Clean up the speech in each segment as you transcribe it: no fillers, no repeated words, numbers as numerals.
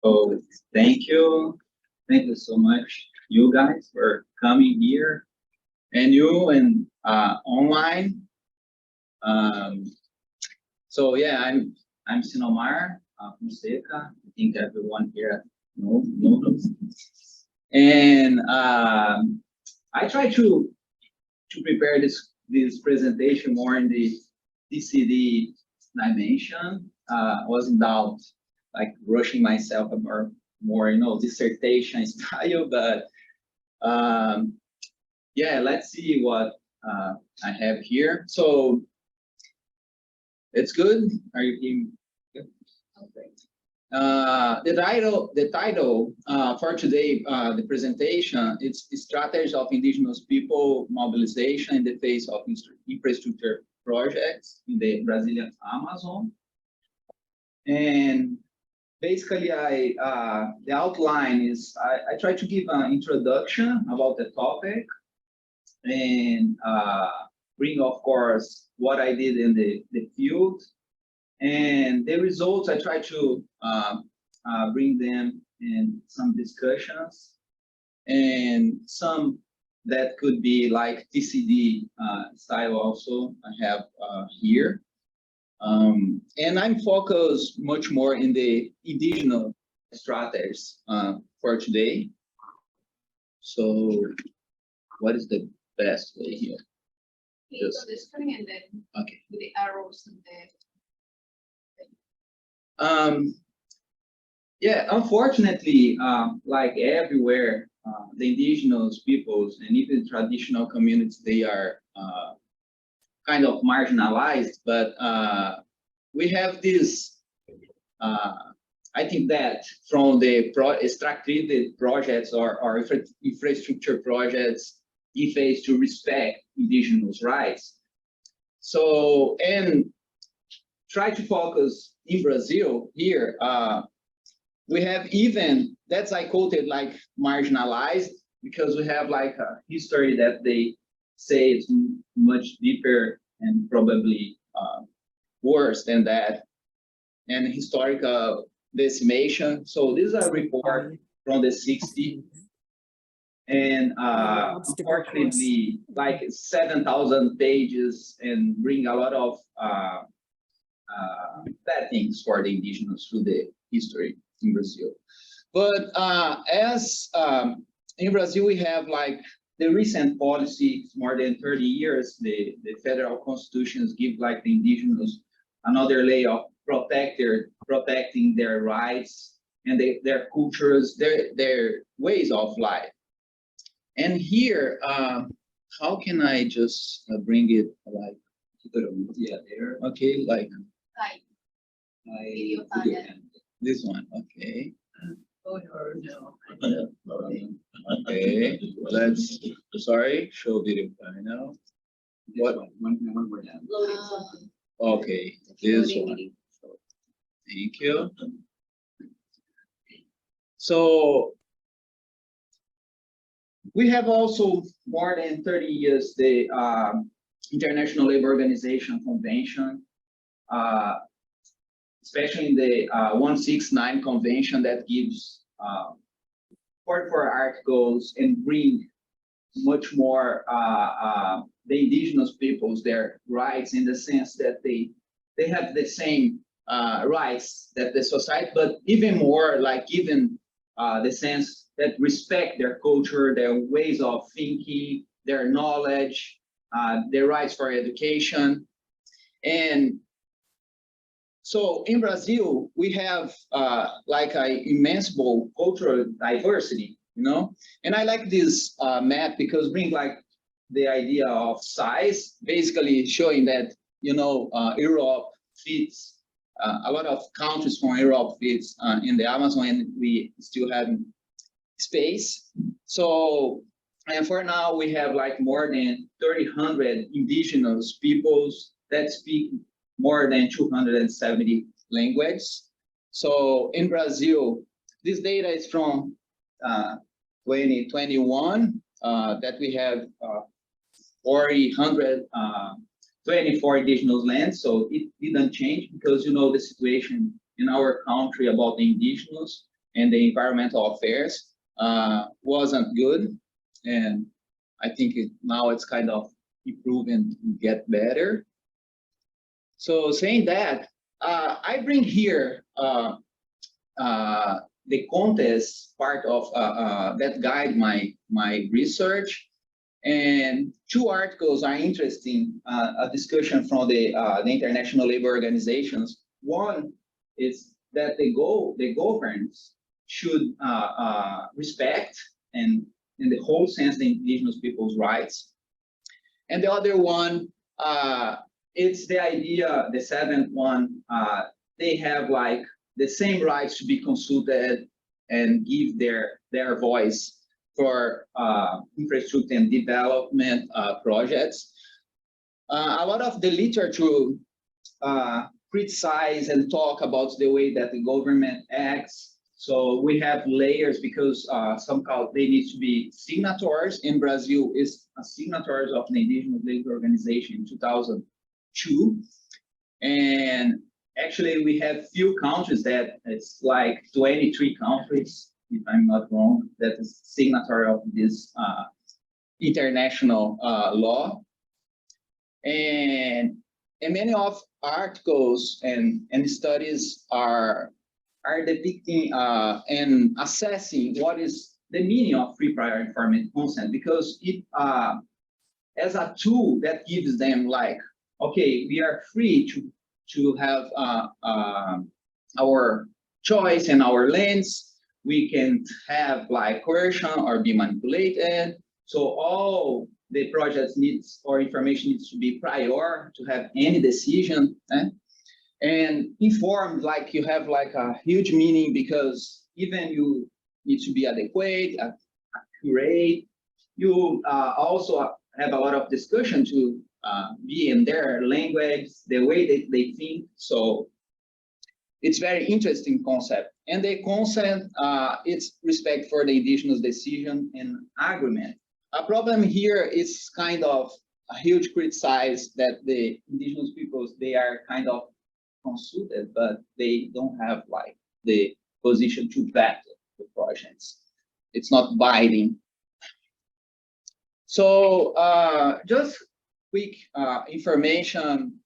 Oh, thank you. Thank you so much, you guys, for coming here, and you and online. Um, so yeah, I'm Sinomar, Fonseca. I think everyone here knows. And I try to prepare this presentation more in the DCD dimension. Was in doubt, like rushing myself more dissertation style, but yeah, let's see what I have here. So it's good. Are you hearing? Good? Okay. The title for today, the presentation, it's strategies of indigenous people mobilization in the face of infrastructure projects in the Brazilian Amazon. And basically, the outline is I try to give an introduction about the topic and bring, of course, what I did in the field. And the results, I try to bring them in some discussions and some that could be like TCD style also I have here. And I'm focused much more in the indigenous strategies for today. So what is the best way here? Just the screen and then okay. With the arrows and the yeah, unfortunately, like everywhere, the indigenous peoples and even traditional communities, they are kind of marginalized, but we have this, I think that from the extractive projects or infrastructure projects, if it's to respect indigenous rights. So, and try to focus in Brazil here, we have even, that's I quoted like marginalized, because we have like a history that they say it's much deeper and probably worse than that, and historical decimation. So this is a report from the 60s, and unfortunately, like 7,000 pages and bring a lot of bad things for the indigenous through the history in Brazil. But as in Brazil, we have like the recent policy, more than 30 years, the federal constitutions give like the indigenous another layer of protecting their rights and their cultures, their ways of life. And here, how can I just bring it like, yeah, there, okay, like, this one, okay. Okay, let's, sorry, show video now. What? One more down. Okay, this one. Thank you. So we have also more than 30 years the International Labor Organization Convention, especially in the 169 Convention that gives 44 articles and bring much more the indigenous peoples, their rights, in the sense that they have the same rights that the society, but even more like even the sense that respect their culture, their ways of thinking, their knowledge, their rights for education. And so in Brazil, we have like an immense cultural diversity, you know? And I like this map because bring like the idea of size, basically showing that, you know, Europe fits, a lot of countries from Europe fits in the Amazon, and we still have space. So, and for now, we have like more than 300 indigenous peoples that speak more than 270 languages. So in Brazil, this data is from 2021, that we have 424 indigenous lands. So it didn't change because, you know, the situation in our country about the indigenous. and the environmental affairs wasn't good, and I think now it's kind of improving and get better. So saying that, I bring here the contest part of that guide my research, and two articles are interesting. A discussion from the International Labor Organizations. One is that the governments should respect and in the whole sense the indigenous people's rights, and the other one it's the idea, the seventh one, they have like the same rights to be consulted and give their voice for infrastructure and development projects. A lot of the literature criticize and talk about the way that the government acts. So we have layers because somehow they need to be signatories. In Brazil, is signatories of the Indigenous Labor Organization in 2002, and actually we have few countries that it's like 23 countries, if I'm not wrong, that is signatory of this international law, and many of articles and studies are depicting and assessing what is the meaning of free prior informed consent, because it as a tool that gives them like, okay, we are free to have our choice and our lanes. We can have like coercion or be manipulated. So all the projects needs or information needs to be prior to have any decision. And informed, like you have like a huge meaning, because even you need to be adequate, accurate. You also have a lot of discussion to be in their language, the way that they think. So it's very interesting concept. And the consent, it's respect for the indigenous decision and agreement. A problem here is kind of a huge criticize that the indigenous peoples, they are kind of consulted, but they don't have like the position to vet the projects. It's not binding. So just quick information.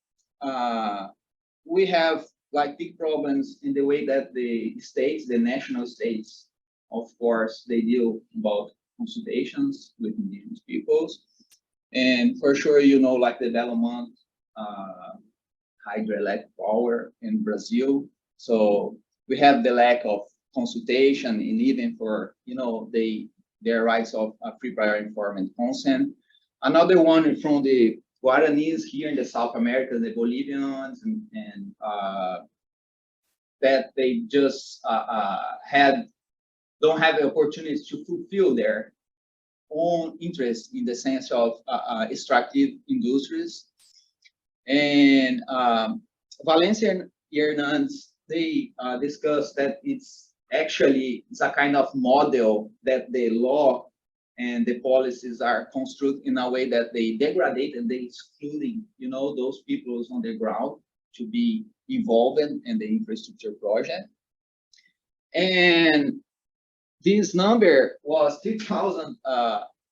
We have like big problems in the way that the states, the national states, of course, they deal about consultations with indigenous peoples. And for sure, you know, like the development hydroelectric power in Brazil. So we have the lack of consultation and even for, you know, their rights of free prior informed consent. Another one from the Guaranis here in the South America, the Bolivians, and that they just don't have the opportunity to fulfill their own interest in the sense of extractive industries. And Valencia and Hernandez, they discussed that it's a kind of model that the law and the policies are constructed in a way that they degrade and they excluding, you know, those peoples on the ground to be involved in the infrastructure project. And this number was 3,000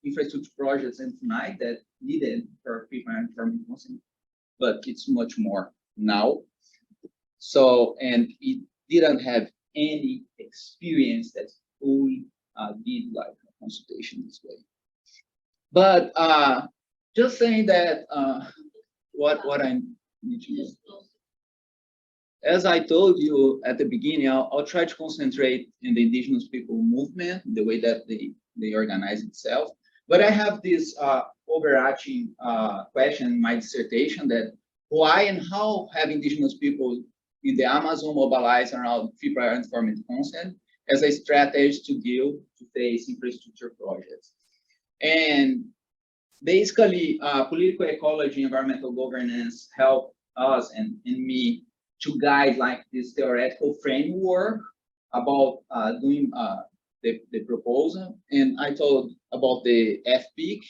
infrastructure projects in tonight that needed for free prior informed consent, but it's much more now. So, and it didn't have any experience that we did like a consultation this way. But just saying that what I need to do. As I told you at the beginning, I'll try to concentrate in the indigenous people movement, the way that they organize itself. But I have this overarching question in my dissertation, that why and how have indigenous people in the Amazon mobilized around free prior informed consent as a strategy to deal to face infrastructure projects? And basically, political ecology, environmental governance help us and me to guide like this theoretical framework about doing the proposal. And I told about the FPIC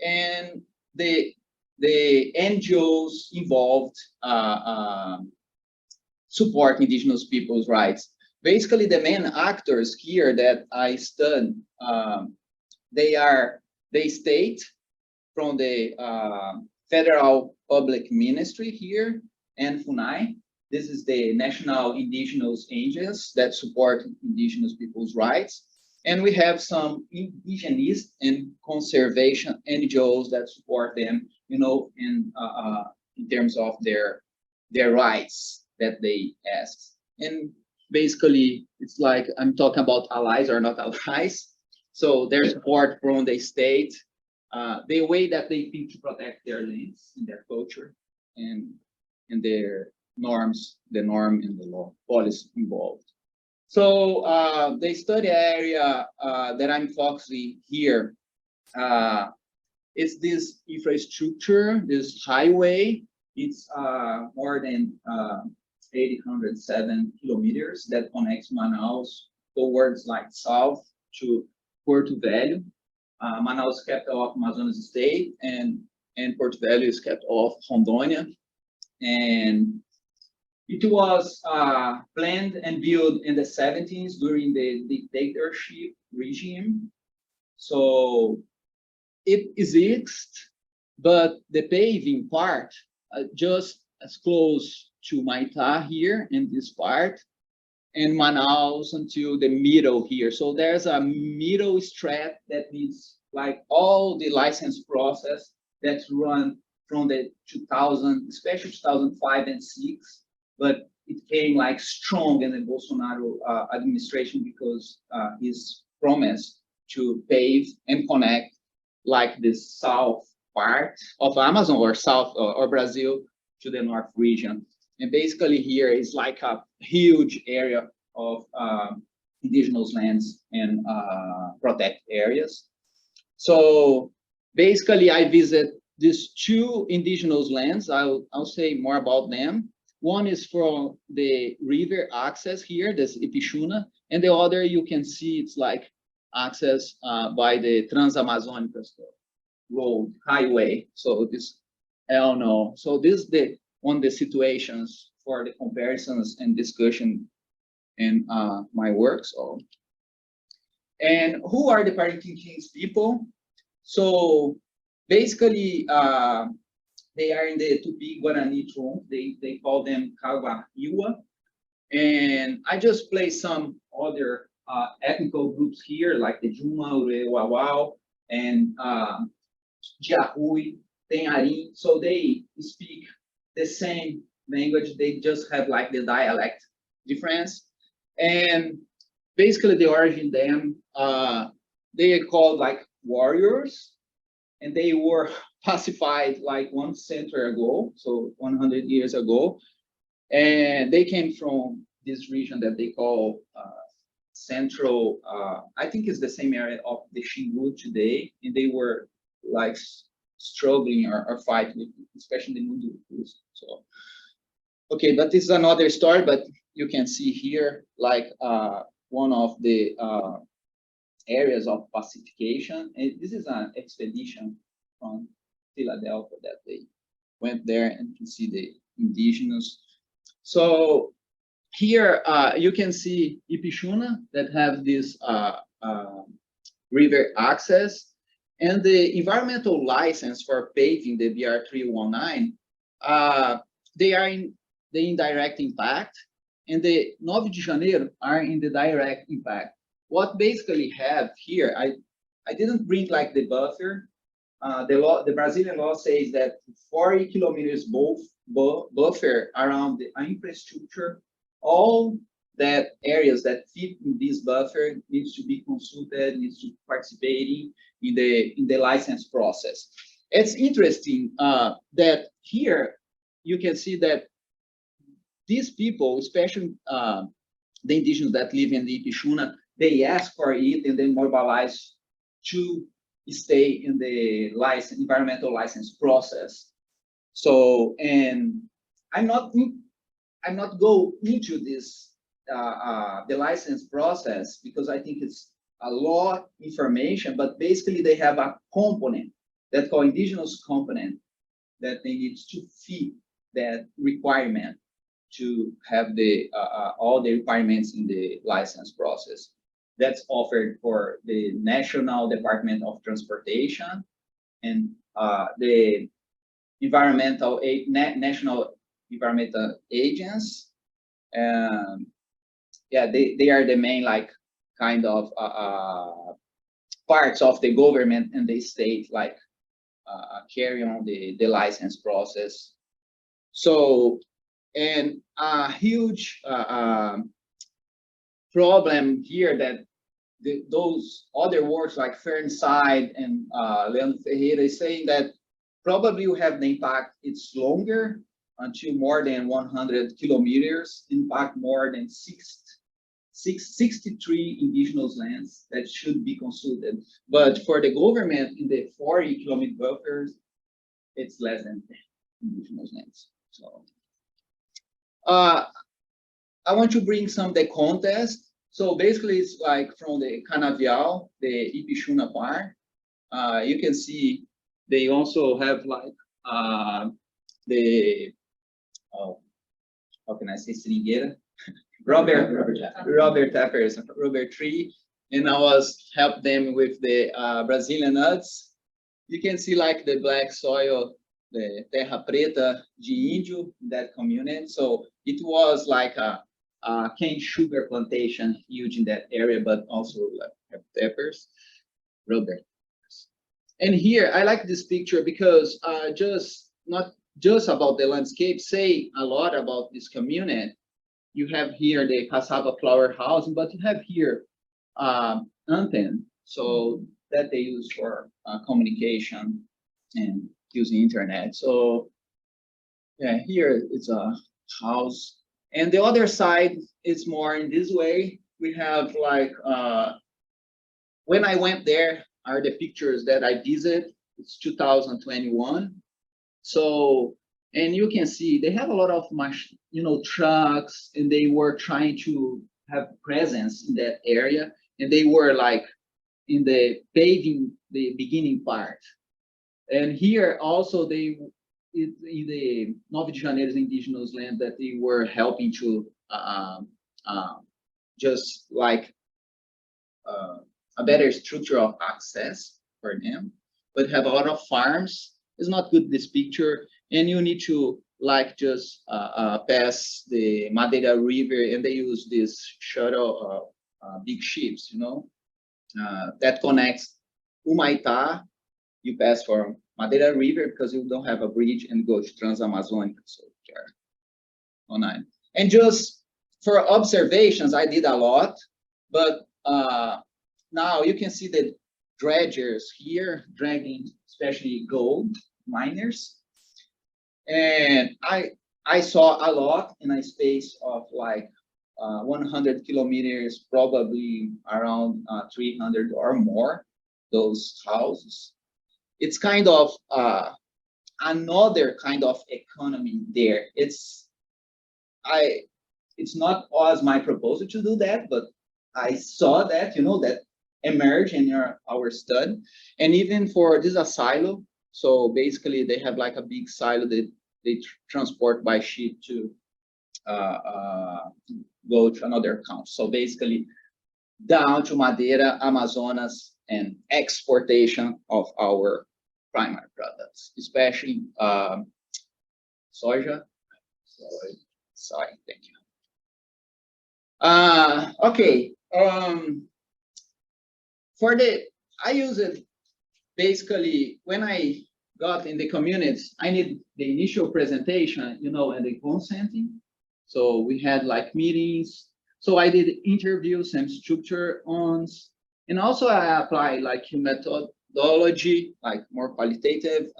and the NGOs involved support indigenous people's rights. basically the main actors here that I studied, they state from the Federal Public Ministry here and FUNAI. This is the National Indigenous Agencies that support indigenous people's rights. And we have some indigenous and conservation NGOs that support them, you know, in terms of their rights that they ask. And basically, it's like I'm talking about allies or not allies. So their support from the state, the way that they think to protect their lands and their culture, and their norms, the norm and the law policy involved. So the study area that I'm focusing here is this infrastructure, this highway. It's more than 807 kilometers that connects Manaus towards like south to Porto Velho. Manaus is capital of Amazonas State, and Porto Velho is capital of Rondônia. And it was planned and built in the 70s during the dictatorship regime. So it exists, but the paving part just as close to Maitá here in this part, and Manaus until the middle here. So there's a middle stretch that needs like all the license process that's run from the 2000, especially 2005 and 6, but it came like strong in the Bolsonaro administration because his promise to pave and connect like the south part of Amazon or south or Brazil to the north region. And basically here is like a huge area of indigenous lands and protect areas. So basically I visit these two indigenous lands. I'll say more about them. One is from the river access here, this Ipixuna, and the other you can see it's like access by the Transamazônica road, highway. So this, I don't know. So this is the one of the situations for the comparisons and discussion in my work. So, and who are the Parintins people? So basically, they are in the Tupi-Guarani trunk. They call them Kawahiwa. And I just play some other ethnical groups here, like the Juma, Urewawau, and Jiahui, Tenharim. So they speak the same language. They just have like the dialect difference. And basically the origin them, they are called like warriors, and they were pacified like 1 century ago, so 100 years ago. And they came from this region that they call central, I think it's the same area of the Xingu today, and they were like struggling or fighting with, especially the Mundurucus. So, okay, but this is another story, but you can see here like one of the areas of pacification. And this is an expedition from Philadelphia that they went there and to see the indigenous. So here you can see Ipixuna that have this river access, and the environmental license for paving the BR 319, they are in the indirect impact, and the 9 de Janeiro are in the direct impact. What basically have here, I didn't bring like the buffer. The Brazilian law says that 40 kilometers buffer around the infrastructure, all that areas that fit in this buffer needs to be consulted, needs to participate in the license process. It's interesting that here you can see that these people, especially the indigenous that live in the Ipixuna, they ask for it and then mobilize to stay in the environmental license process. So, and I'm not go into this the license process because I think it's a lot of information, but basically they have a component that called indigenous component that they need to fit that requirement to have the all the requirements in the license process. That's offered for the National Department of Transportation and the National Environmental Agents. Yeah, they are the main like kind of parts of the government and the state like carry on the license process. So, and a huge problem here that those other works like Fernside and Leandro Ferreira is saying that probably you have the impact, it's longer until more than 100 kilometers, impact more than 63 indigenous lands that should be consulted. But for the government in the 40-kilometer buffers, it's less than 10 indigenous lands. So I want to bring some of the context. So basically it's like from the Canavial, the Ipixuna part. You can see they also have like the, how can I say, seringueira? Robert tree, and I was help them with the Brazilian nuts. You can see like the black soil, the terra preta de índio, that community. So it was like a cane sugar plantation huge in that area, but also like peppers, Robert. And here I like this picture because just not just about the landscape, say a lot about this community. You have here the cassava flower housing, but you have here antenna, so that they use for communication and using internet. So yeah, here it's a house, and the other side is more in this way. We have like when I went there are the pictures that I visit. It's 2021. So, and you can see they have a lot of trucks, and they were trying to have presence in that area, and they were like in the paving the beginning part. And here also they in the Nova de Janeiro's indigenous land that they were helping to just like a better structure of access for them, but have a lot of farms. It's not good, this picture, and you need to like just pass the Madeira River, and they use this shuttle big ships, that connects Humaitá. You pass from Madeira River because you don't have a bridge, and go to Transamazônica. So there, online. And just for observations, I did a lot, but now you can see the dredgers here dragging, especially gold miners. And I saw a lot in a space of like 100 kilometers, probably around 300 or more, those houses. It's kind of another kind of economy there. It's not as my proposal to do that, but I saw that, that emerge in our study. And even for this silo, so basically they have like a big silo that they transport by ship to go to another country. So basically down to Madeira, Amazonas, and exportation of our primary products, especially soja. Sorry, thank you. Okay. I use it basically when I got in the communities. I need the initial presentation, and the consenting. So we had like meetings. So I did interviews and structure on, and also I applied like methodology, like more qualitative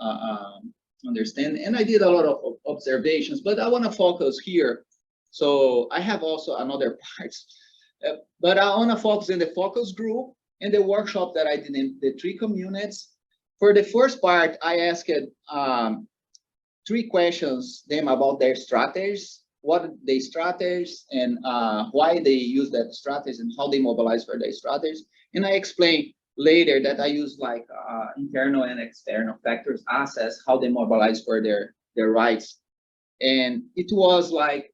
understanding. And I did a lot of observations, but I want to focus here. So I have also another part, but I want to focus in the focus group and the workshop that I did in the 3 communities. For the first part, I asked 3 questions them about their strategies, what they strategies, and why they use that strategies, and how they mobilize for their strategies. And I explained later that I use like internal and external factors, assess how they mobilize for their rights. And it was like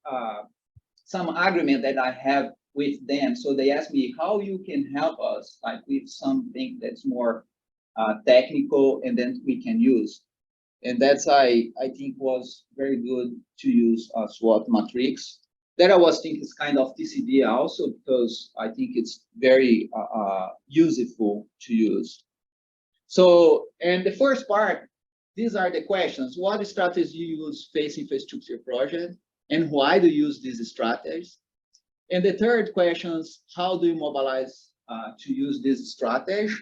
some agreement that I have with them. So they asked me how you can help us, like with something that's more technical, and then we can use. And that's I think was very good to use a SWOT matrix. That I was thinking is kind of TCD also, because I think it's very useful to use. So, and the first part, these are the questions. What strategies you use facing infrastructure project, and why do you use these strategies? And the third question is, how do you mobilize to use this strategy?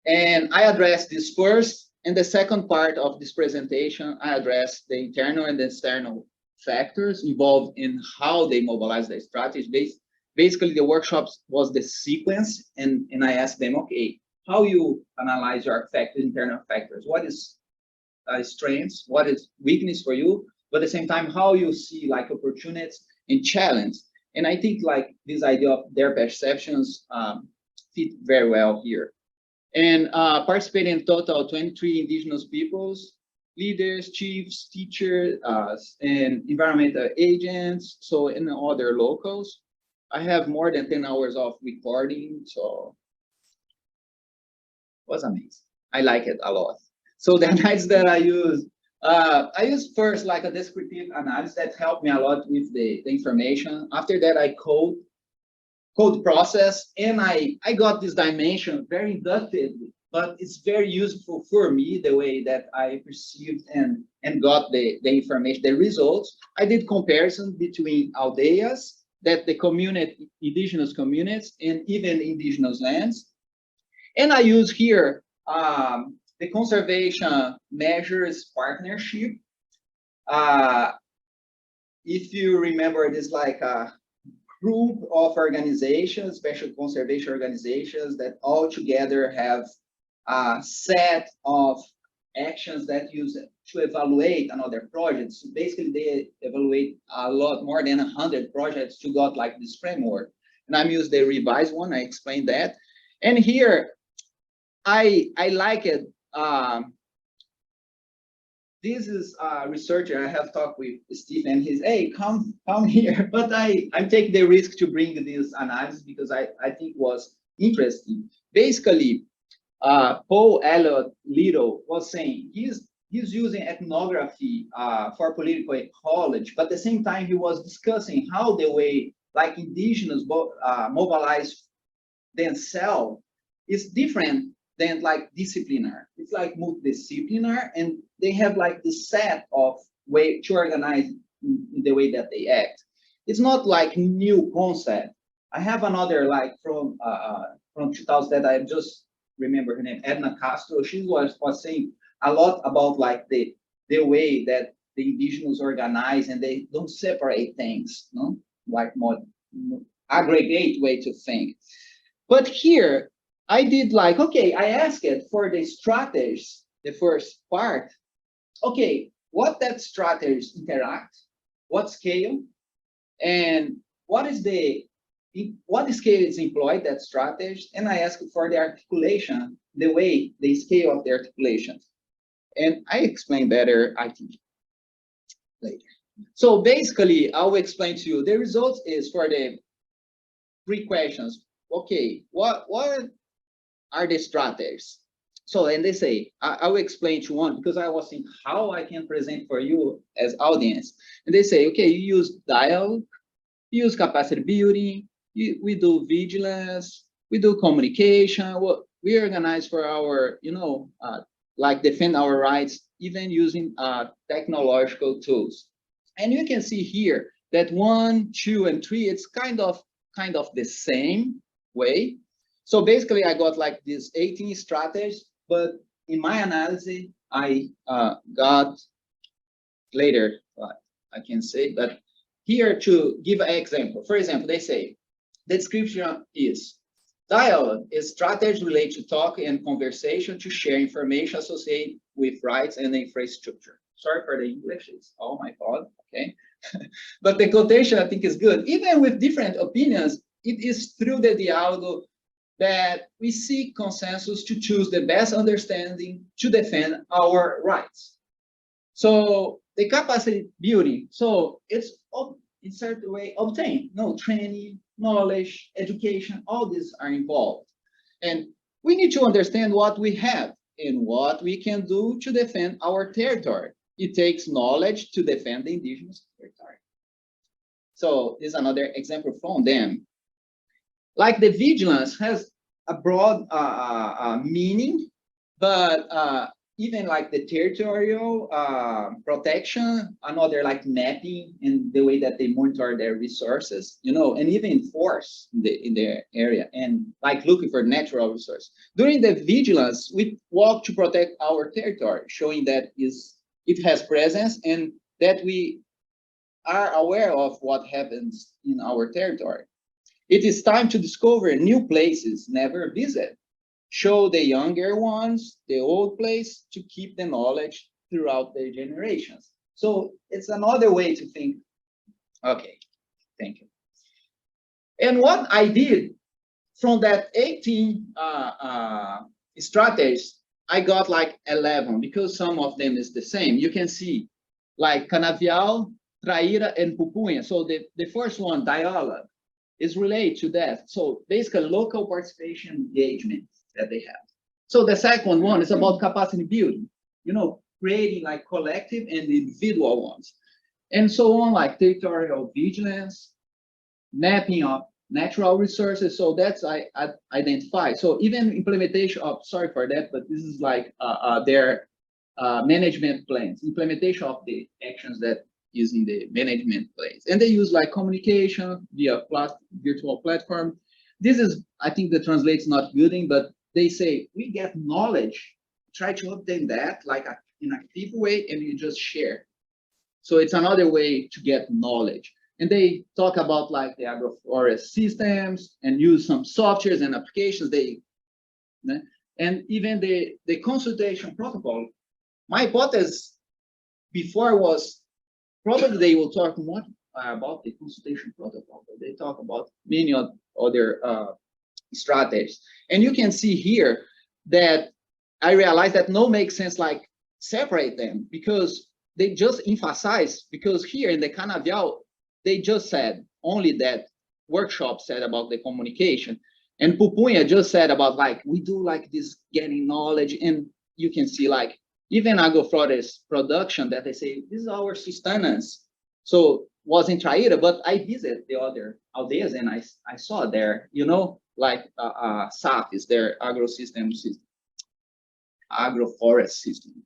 And I address this first. In the second part of this presentation, I address the internal and external factors involved in how they mobilize the strategy. Basically, the workshops was the sequence, and I asked them, okay, how you analyze your factors, internal factors? What is strengths? What is weakness for you? But at the same time, how you see like opportunities and challenge. And I think like this idea of their perceptions fit very well here. And participating in total 23 indigenous peoples, leaders, chiefs, teachers, and environmental agents, so and other locals. I have more than 10 hours of recording, so it was amazing. I like it a lot. So the analysis that I use first like a descriptive analysis that helped me a lot with the information. After that, I code process, and I got this dimension very inductively, but it's very useful for me the way that I perceived and got the information, the results. I did comparison between aldeias, that the community, indigenous communities, and even indigenous lands. And I use here the conservation measures partnership. If you remember, this like a group of organizations, special conservation organizations, that all together have a set of actions that use it to evaluate another project. So basically, they evaluate a lot more than 100 projects to got like this framework. And I'm using the revised one. I explained that. And here, I like it. This is a researcher. I have talked with Steve, and he's, hey, come here. But I take the risk to bring this analysis because I think was interesting. Basically, Paul Elliott Little was saying he's using ethnography for political ecology, but at the same time he was discussing how the way like indigenous mobilize themselves is different than like disciplinar. It's like multidisciplinar, and they have like the set of way to organize in the way that they act. It's not like new concept. I have another like from 2000 that I just remember her name, Edna Castro. She was saying a lot about like the way that the indigenous organize, and they don't separate things, no, like more aggregate way to think. But here I did like, okay, I asked it for the strategies, the first part. Okay, what that strategies interact, what scale, and what scale is employed, that strategy, and I asked for the articulation, the way, the scale of the articulation. And I explain better, I think, later. So basically, I will explain to you, the results is for the 3 questions. Okay, what are the strategies? So, and they say, I will explain to one, because I was thinking how I can present for you as audience. And they say, okay, you use dialogue, you use capacity building, we do vigilance, we do communication, we organize for our, like defend our rights, even using technological tools. And you can see here that 1, 2, and 3, it's kind of the same way. So basically, I got like these 18 strategies, but in my analysis, I got later, I can say, but here to give an example. For example, they say, the description is, dialogue is strategy related to talk and conversation to share information associated with rights and infrastructure. Sorry for the English, it's all my fault, okay? But the quotation, I think, is good. Even with different opinions, it is through the dialogue that we seek consensus to choose the best understanding to defend our rights. So the capacity building. So it's in certain way obtained. No, training, knowledge, education, all these are involved. And we need to understand what we have and what we can do to defend our territory. It takes knowledge to defend the indigenous territory. So this is another example from them. Like the vigilance has a broad meaning, but even like the territorial protection, another like mapping and the way that they monitor their resources, you know, and even enforce in the area and like looking for natural resources. During the vigilance, we work to protect our territory, showing that it has presence and that we are aware of what happens in our territory. It is time to discover new places never visited. Show the younger ones the old place to keep the knowledge throughout their generations. So it's another way to think. Okay, thank you. And what I did from that 18 strategies, I got like 11 because some of them is the same. You can see like Canavial, Traíra, and Pupunha. So the first one, dialogue, is related to that. So basically local participation engagement that they have. So the second one is about capacity building, you know, creating like collective and individual ones. And so on, like territorial vigilance, mapping of natural resources. So that's I identify. So even implementation of, sorry for that, but this is like their management plans, implementation of the actions that is in the management plans. And they use like communication via virtual platform. This is, I think the translate's not good, but they say, we get knowledge, try to obtain that like in an active way, and you just share. So it's another way to get knowledge. And they talk about like the agroforest systems and use some softwares and applications. And even the consultation protocol. My hypothesis before was probably they will talk more about the consultation protocol, but they talk about many other strategies. And you can see here that I realized that no makes sense like separate them because they just emphasize, because here in the Canavial, they just said only that workshop said about the communication. And Pupunha just said about like, we do like this getting knowledge, and you can see like even agroforest production that they say, this is our sustenance. So was in Traíra, but I visited the other aldeias and I saw there, you know, like SAF is their agroforest system.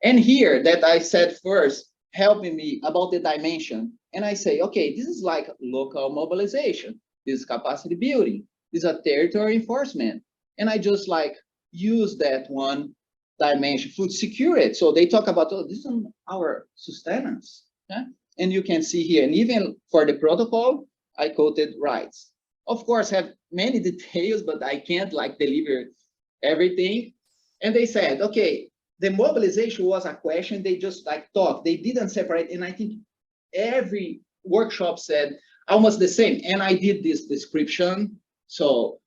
And here that I said first, helping me about the dimension. And I say, okay, this is like local mobilization. This is capacity building. This is a territory enforcement. And I just like use that one dimension, food security. So they talk about, oh, this is our sustenance. Yeah? And you can see here, and even for the protocol, I quoted rights. Of course, have many details, but I can't like deliver everything. And they said, okay, the mobilization was a question. They just like talked. They didn't separate. And I think every workshop said almost the same. And I did this description. So,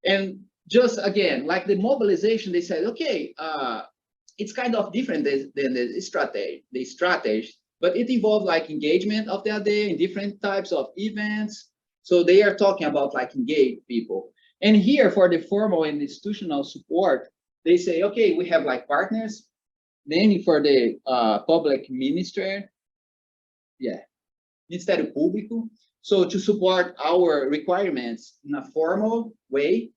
and just again, like the mobilization, they said, okay, it's kind of different than the strategy, but it involved like engagement of the day in different types of events. So they are talking about like engage people. And here for the formal and institutional support, they say, okay, we have like partners, mainly for the public minister, Ministério Público. So to support our requirements in a formal way.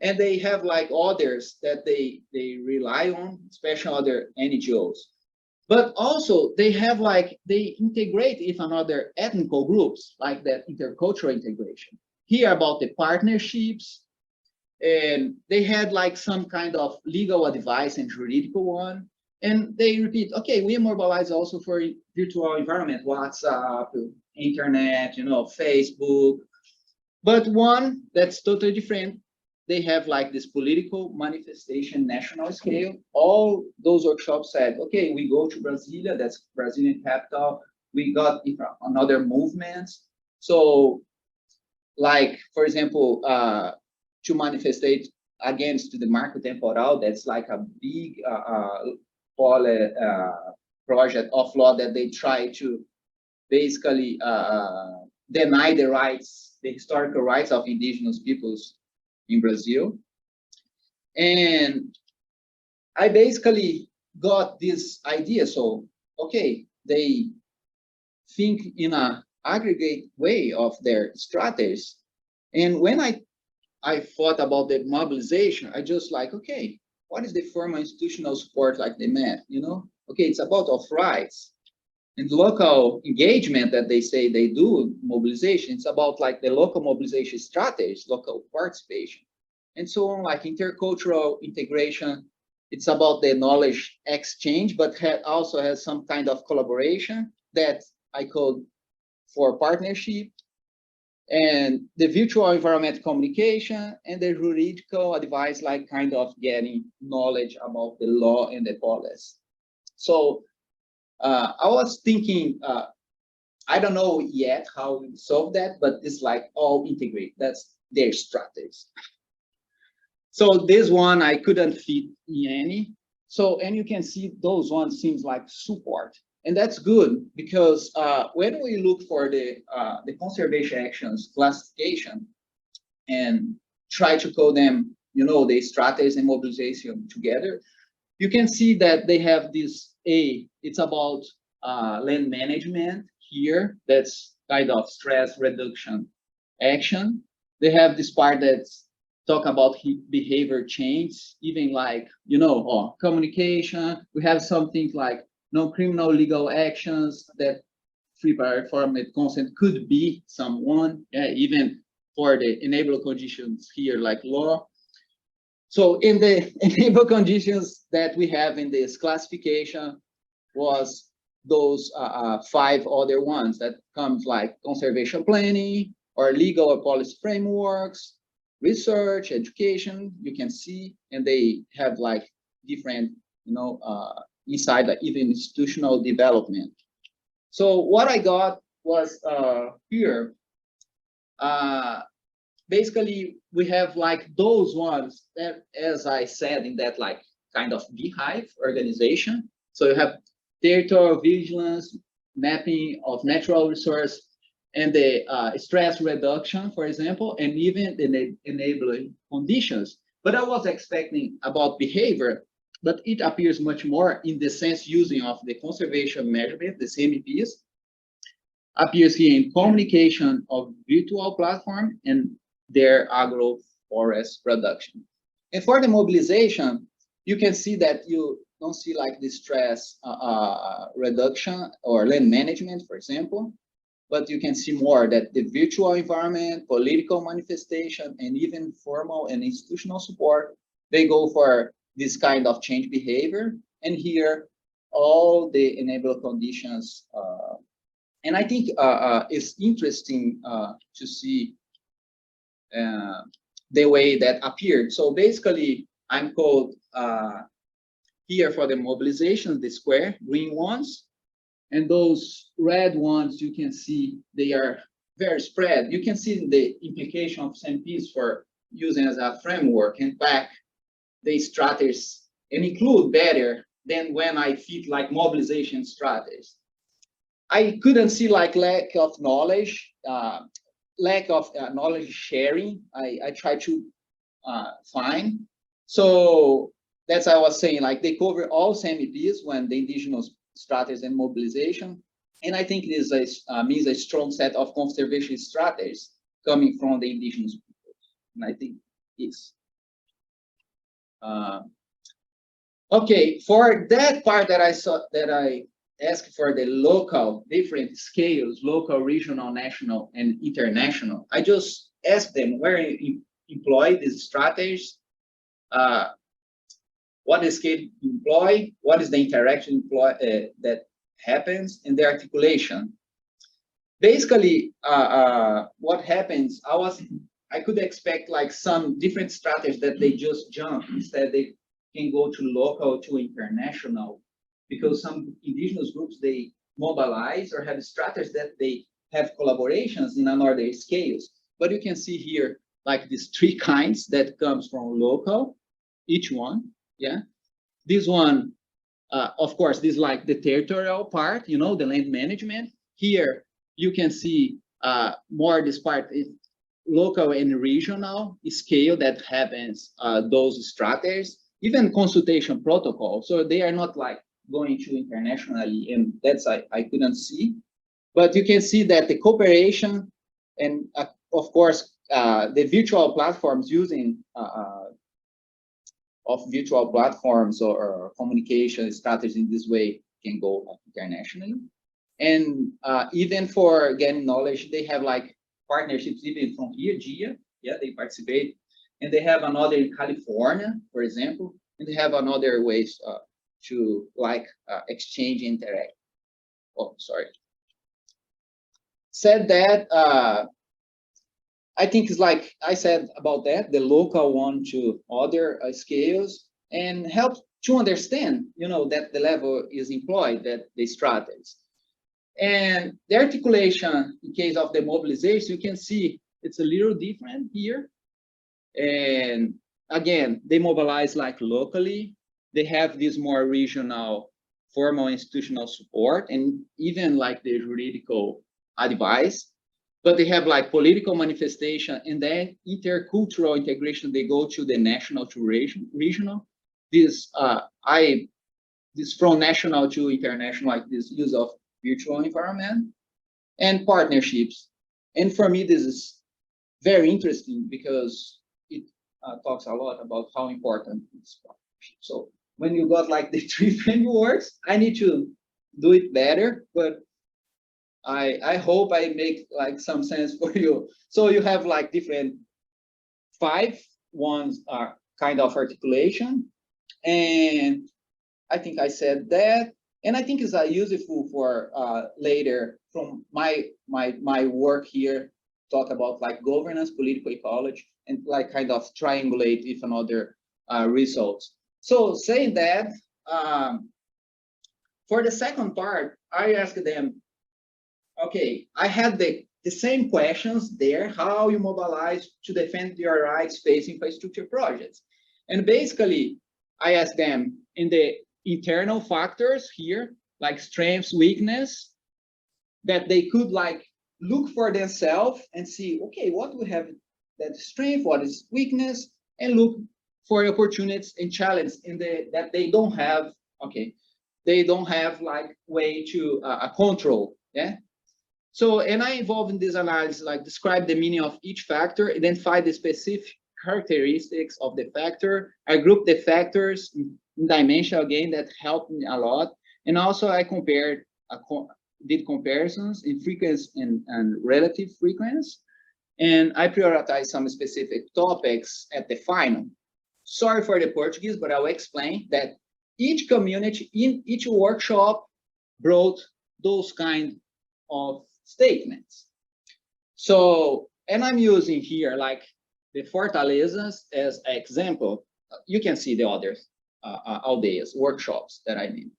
And they have like others that they rely on, especially other NGOs. But also they have like, they integrate with another ethnical groups, like that intercultural integration. Here about the partnerships, and they had like some kind of legal advice and juridical one. And they repeat, okay, we mobilize also for virtual environment, WhatsApp, internet, you know, Facebook. But one that's totally different, they have like this political manifestation, national scale. All those workshops said, okay, we go to Brasilia, that's Brazilian capital. We got another movements. So like, for example, to manifestate against the marco temporal, that's like a big project of law that they try to basically deny the rights, the historical rights of indigenous peoples in Brazil. And I basically got this idea. So, okay, they think in an aggregate way of their strategies. And when I thought about the mobilization, I just like, okay, what is the formal institutional support like the math, you know? Okay, it's about of rights. And local engagement that they say they do, mobilization, it's about like the local mobilization strategies, local participation, and so on, like intercultural integration. It's about the knowledge exchange, but also has some kind of collaboration that I call for partnership, and the virtual environment communication, and the juridical advice, like kind of getting knowledge about the law and the policy. So I was thinking, I don't know yet how we solve that, but it's like all integrate. That's their strategies. So this one I couldn't fit in any. So, and you can see those ones seems like support. And that's good because when we look for the conservation actions classification and try to code them, you know, the strategies and mobilization together, you can see that they have this it's about land management here. That's kind of stress reduction action. They have this part that's talk about behavior change, even like, you know, communication. We have something like non-criminal legal actions that free by informed consent could be someone, even for the enable conditions here, like law. So in the enable conditions that we have in this classification was those 5 other ones that comes like conservation planning or legal or policy frameworks, research, education, you can see, and they have like different, you know, inside even institutional development. So what I got was here, basically we have like those ones that, as I said, in that like kind of beehive organization. So you have territorial vigilance, mapping of natural resource, and the stress reduction, for example, and even the enabling conditions. But I was expecting about behavior, but it appears much more in the sense using of the conservation measurement, the CMPs, appears here in communication of virtual platform and their agroforest production. And for the mobilization, you can see that you don't see like the stress reduction or land management, for example, but you can see more that the virtual environment, political manifestation, and even formal and institutional support, they go for this kind of change behavior. And here, all the enable conditions. And I think it's interesting to see the way that appeared. So basically, I'm called here for the mobilization, the square, green ones. And those red ones, you can see they are very spread. You can see the implication of CMPs for using as a framework and back the strategies and include better than when I fit like mobilization strategies. I couldn't see like lack of knowledge, lack of knowledge sharing. I tried to find. So that's what I was saying, like they cover all CMPs when the indigenous strategies and mobilization. And I think this means a strong set of conservation strategies coming from the indigenous people. And I think it's okay. For that part that I saw, that I asked for the local, different scales, local, regional, national, and international, I just asked them where you employ these strategies, what is scale employ, what is the interaction that happens, and the articulation. Basically, what happens, I could expect like some different strategies that they just jump, instead they can go to local to international, because some indigenous groups, they mobilize or have strategies that they have collaborations in another scales. But you can see here, like these 3 kinds that comes from local, each one, yeah. This one Of course, this is like the territorial part, you know, the land management. Here, you can see more this part is local and regional scale that happens those strategies, even consultation protocol. So they are not like going to internationally, and that's I couldn't see. But you can see that the cooperation and of course, the virtual platforms using of virtual platforms or communication strategies in this way can go internationally. And even for getting knowledge, they have like partnerships even from here, GIA, yeah, they participate. And they have another in California, for example, and they have another ways to like exchange, interact. Oh, sorry. Said that, I think it's like I said about that, the local one to other scales, and help to understand, you know, that the level is employed, that the strategies. And the articulation, in case of the mobilization, you can see it's a little different here. And again, they mobilize like locally. They have this more regional, formal institutional support, and even like the juridical advice. But they have like political manifestation, and then intercultural integration. They go to the national to regional. This this from national to international, like this use of virtual environment and partnerships. And for me, this is very interesting because it talks a lot about how important it's partnership. So when you got like the three frameworks, I need to do it better, but I hope I make like some sense for you. So you have like different 5 ones are kind of articulation, and I think I said that, and I think it's useful for later from my work here, talk about like governance, political ecology, and like kind of triangulate with another results. So saying that, for the second part, I asked them, okay, I had the same questions there, how you mobilize to defend your rights facing infrastructure projects. And basically, I asked them in the internal factors here, like strengths, weakness, that they could like look for themselves and see, okay, what we have that strength, what is weakness, and look for opportunities and challenges in the that they don't have, okay, they don't have like way to control, yeah. So, and I involved in this analysis, like describe the meaning of each factor, identify the specific characteristics of the factor. I grouped the factors in dimension again that helped me a lot. And also I compared, did comparisons in frequency and relative frequency. And I prioritized some specific topics at the final. Sorry for the Portuguese, but I'll explain that each community in each workshop brought those kind of statements. So, and I'm using here like the Fortalezas as an example. You can see the others, aldeias, workshops that I did.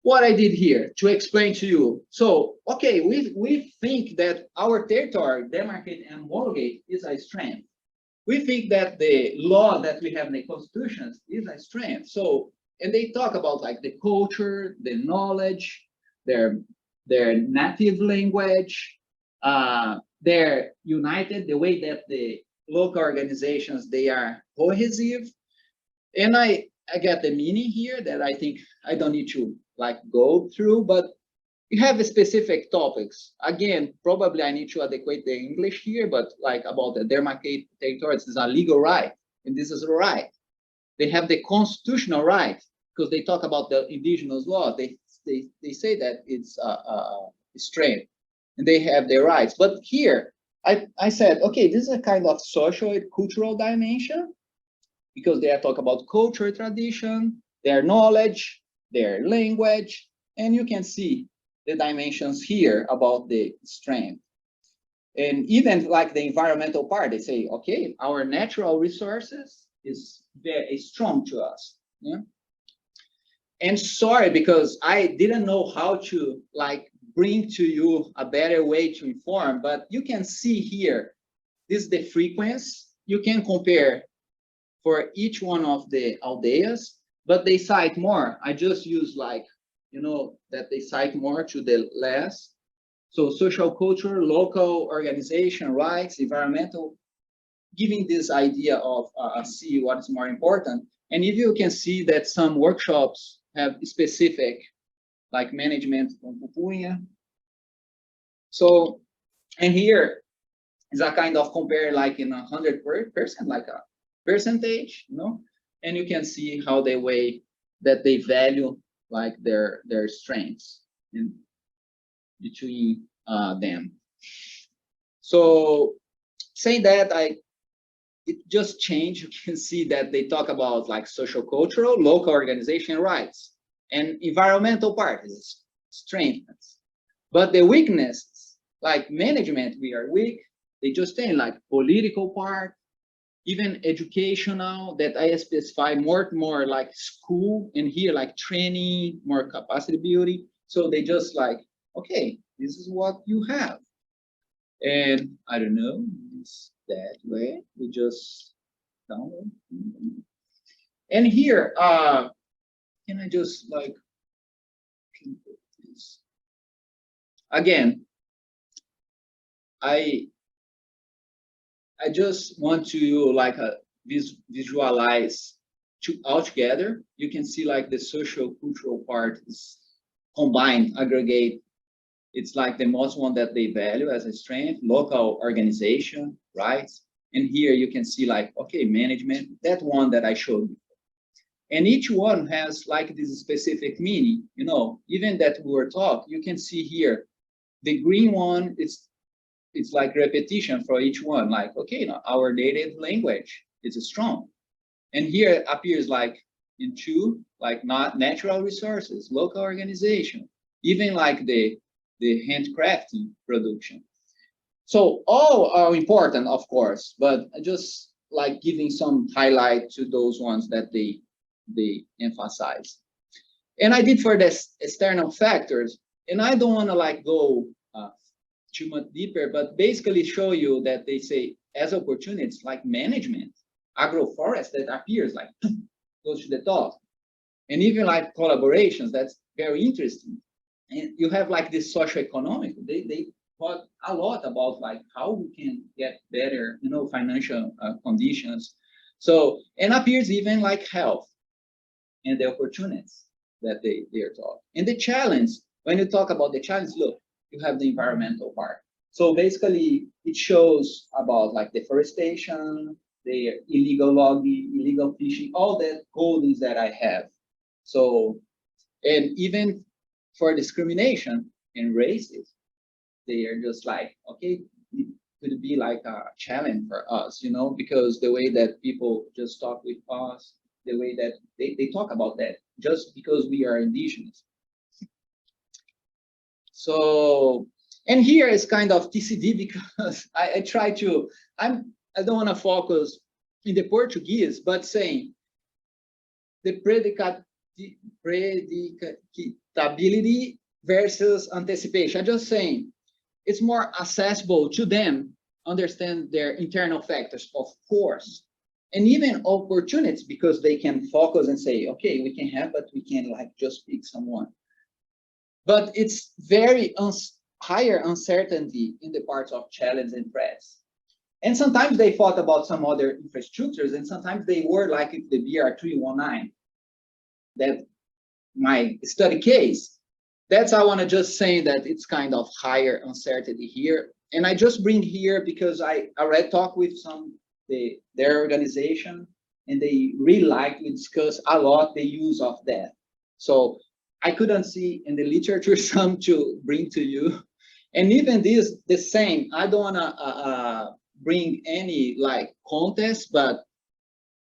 What I did here to explain to you. So, okay, we think that our territory, demarcate and homologate, is a strength. We think that the law that we have in the constitutions is a strength. So, and they talk about like the culture, the knowledge, their native language, they're united, the way that the local organizations, they are cohesive. And I get the meaning here that I think I don't need to like go through, but you have specific topics. Again, probably I need to adequate the English here, but like about the demarcated territories is a legal right, and this is a right. They have the constitutional right, because they talk about the indigenous law. They say that it's a strength, and they have their rights. But here, I said, okay, this is a kind of social and cultural dimension, because they are talking about culture, tradition, their knowledge, their language, and you can see the dimensions here about the strength. And even like the environmental part, they say, okay, our natural resources is very strong to us. Yeah? And sorry, because I didn't know how to like bring to you a better way to inform, but you can see here, this is the frequency. You can compare for each one of the aldeias. but they cite more. I just use like, that they cite more to the less. So social culture, local organization, rights, environmental, giving this idea of see what is more important. And if you can see that some workshops have specific, like management from Pupunha. So, and here is a kind of compare like in 100%, like a percentage, and you can see how they weigh that they value like their strengths in between them. So saying that, it just changed. You can see that they talk about like social cultural, local organization rights, and environmental parties, strengths. But the weaknesses, like management, we are weak. They just say like political part, even educational, that I specify more like school, and here like training, more capacity building. So they just like, okay, this is what you have. And I don't know, it's that way. We just download. And here, can I just like put this? Again, I just want to like visualize all together. You can see like the social cultural part is combined, aggregate. It's like the most one that they value as a strength, local organization, rights. And here you can see like, okay, management, that one that I showed you. And each one has like this specific meaning, even that we were talking, you can see here, the green one, it's like repetition for each one, like, okay, our native language is strong. And here it appears like in two, like not natural resources, local organization, even like the handcrafting production. So all are important, of course, but just like giving some highlight to those ones that they emphasize. And I did for the external factors, and I don't want to like go too much deeper, but basically show you that they say as opportunities like management, agroforest that appears like goes to the top, and even like collaborations, that's very interesting. And you have like this socioeconomic, they talk a lot about like how we can get better, financial conditions. So, and appears even like health and the opportunities that they are taught. And the challenge, when you talk about the challenge, look, you have the environmental part. So basically it shows about like deforestation, the illegal logging, illegal fishing, all the holdings that I have. So, and even for discrimination and races, they are just like, okay, it could be like a challenge for us, because the way that people just talk with us, the way that they talk about that, just because we are indigenous. So, and here is kind of TCD because I try to, I don't want to focus in the Portuguese, but saying the predictability versus anticipation. I'm just saying it's more accessible to them, understand their internal factors, of course, and even opportunities because they can focus and say, okay, we can have, but we can like just pick someone. But it's very higher uncertainty in the parts of challenge and threats. And sometimes they thought about some other infrastructures, and sometimes they were like the BR319, that my study case. That's I want to just say that it's kind of higher uncertainty here. And I just bring here because I already talked with their organization, and they really like to discuss a lot the use of that. So I couldn't see in the literature some to bring to you. And even this, the same, I don't want to bring any like contest, but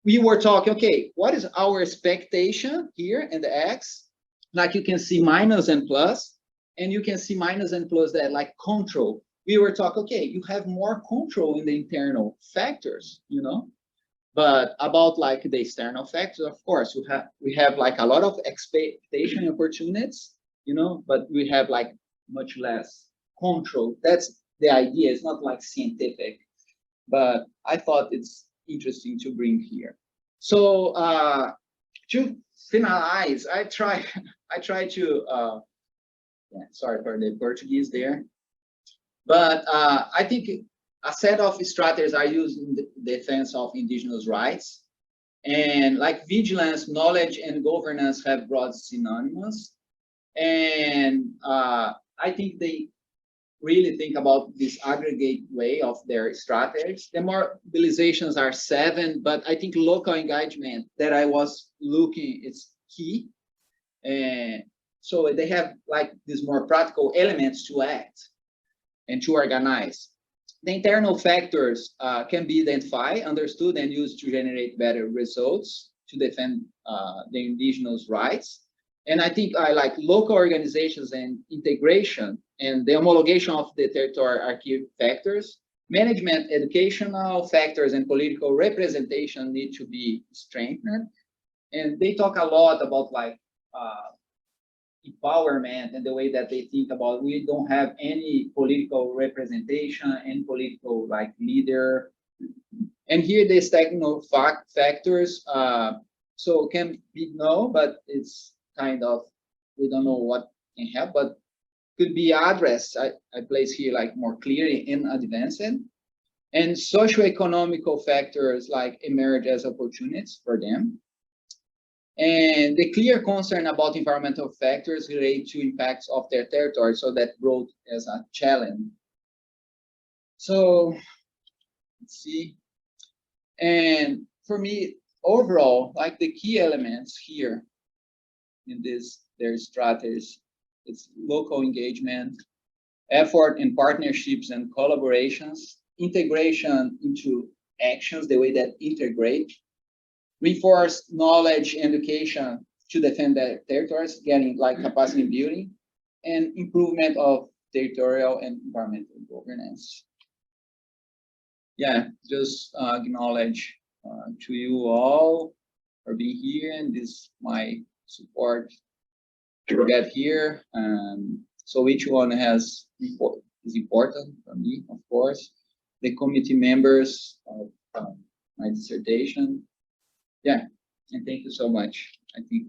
we were talking, okay, what is our expectation here in the X? Like you can see minus and plus, and you can see minus and plus that like control. We were talking, okay, you have more control in the internal factors, but about like the external factors, of course, we have like a lot of expectation opportunities, but we have like much less control. That's the idea. It's not like scientific, but I thought it's interesting to bring here. So to finalize, I try to, yeah, sorry for the Portuguese there. But I think a set of strategies are used in the defense of indigenous rights. And like vigilance, knowledge, and governance have broad synonymous. And I think they really think about this aggregate way of their strategies. The mobilizations are 7, but I think local engagement that I was looking is key. And so they have like these more practical elements to act and to organize. The internal factors can be identified, understood, and used to generate better results to defend the indigenous rights. And I think I like local organizations and integration and the homologation of the territorial archive factors. Management, educational factors, and political representation need to be strengthened. And they talk a lot about like empowerment and the way that they think about we don't have any political representation and political like leader. And here these technical factors, so can be no, but it's kind of, we don't know what can help, but could be addressed. I place here like more clearly in advanced. And socioeconomical factors like emerge as opportunities for them. And the clear concern about environmental factors relate to impacts of their territory, so that growth as a challenge. So let's see. And for me, overall, like the key elements here in this, their strategies, it's local engagement, effort in partnerships and collaborations, integration into actions, the way that integrate, reinforce knowledge and education to defend their territories, getting like capacity building, and improvement of territorial and environmental governance. Yeah, just acknowledge to you all for being here, and this my support to get here. So each one is important for me, of course. The committee members of my dissertation. Yeah, and thank you so much. I think